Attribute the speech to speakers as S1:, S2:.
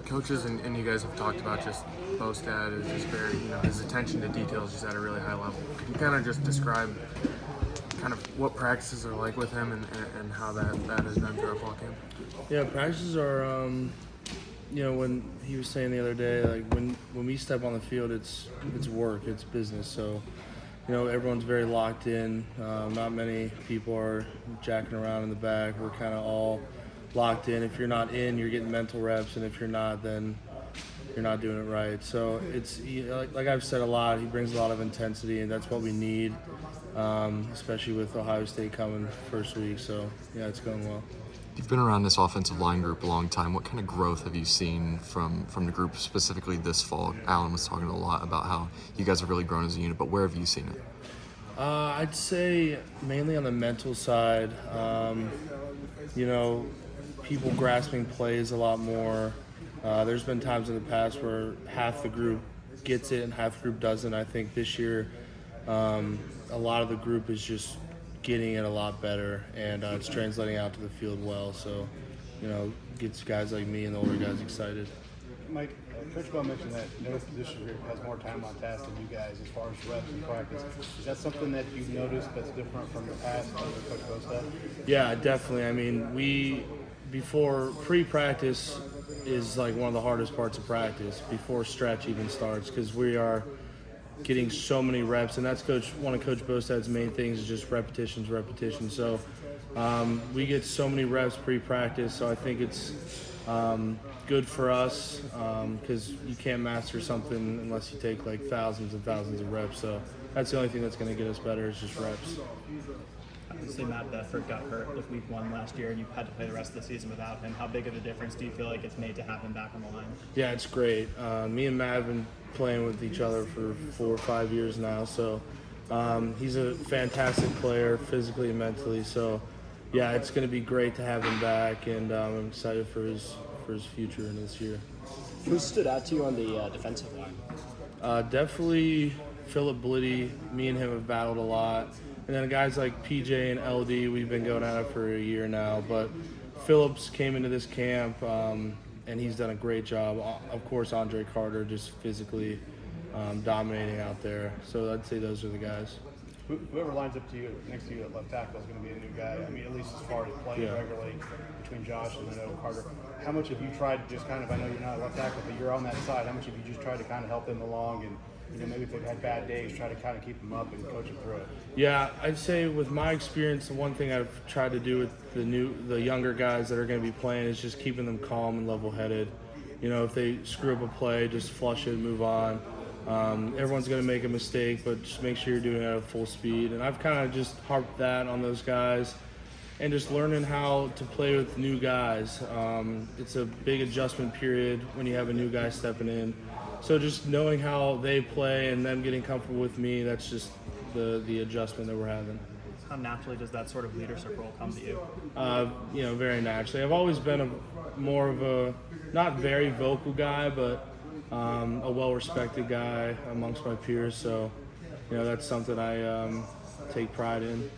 S1: Coaches and you guys have talked about just Bostad is just very, his attention to detail is just at a really high level. Could you kind of just describe kind of what practices are like with him and how that has been throughout fall camp?
S2: Yeah, practices are, when he was saying the other day, like when we step on the field, it's work, it's business. So, everyone's very locked in. Not many people are jacking around in the back. We're kind of all locked in. If you're not in, you're getting mental reps, and if you're not, then you're not doing it right. So it's like I've said a lot. He brings a lot of intensity, and that's what we need, especially with Ohio State coming first week. So yeah, it's going well.
S3: You've been around this offensive line group a long time. What kind of growth have you seen from the group specifically this fall? Alan was talking a lot about how you guys have really grown as a unit, but where have you seen it?
S2: I'd say mainly on the mental side. People grasping plays a lot more. There's been times in the past where half the group gets it and half the group doesn't. I think this year a lot of the group is just getting it a lot better, and it's translating out to the field well. So, gets guys like me and the older guys excited.
S4: Mike, Coach Bell mentioned that no position group has more time on task than you guys as far as reps and practice. Is that something that you've noticed that's different from the past under Coach Bell's staff?
S2: Yeah, definitely. I mean, before pre-practice is like one of the hardest parts of practice before stretch even starts, because we are getting so many reps, and that's one of Coach Bostad's main things is just repetitions. So we get so many reps pre-practice, so I think it's good for us because you can't master something unless you take like thousands and thousands of reps. So that's the only thing that's going to get us better is just reps.
S5: Obviously, Matt Bedford got hurt with week 1 last year, and you had to play the rest of the season without him. How big of a difference do you feel like it's made to have him back on the line?
S2: Yeah, it's great. Me and Matt have been playing with each other for 4 or 5 years now, so he's a fantastic player physically and mentally. So, yeah, it's going to be great to have him back, and I'm excited for his future in this year.
S6: Who stood out to you on the defensive line?
S2: Definitely Philip Blitty. Me and him have battled a lot. And then guys like PJ and LD, we've been going at it for a year now. But Phillips came into this camp, and he's done a great job. Of course, Andre Carter just physically dominating out there. So I'd say those are the guys.
S4: Whoever lines up to you next to you at left tackle is going to be a new guy. I mean, at least as far as playing regularly between Josh and I know Carter. How much have you tried to just kind of, I know you're not a left tackle, but you're on that side. How much have you just tried to kind of help them along and, maybe if they've had bad days, try to kind of keep them up and coach them through it?
S2: Yeah, I'd say with my experience, the one thing I've tried to do with the younger guys that are going to be playing is just keeping them calm and level-headed. If they screw up a play, just flush it and move on. Everyone's going to make a mistake, but just make sure you're doing it at full speed. And I've kind of just harped that on those guys and just learning how to play with new guys. It's a big adjustment period when you have a new guy stepping in. So just knowing how they play and them getting comfortable with me, that's just the adjustment that we're having.
S5: How naturally does that sort of leadership role come to you?
S2: Very naturally. I've always been more of a, not very vocal guy, but a well-respected guy amongst my peers. So, that's something I take pride in.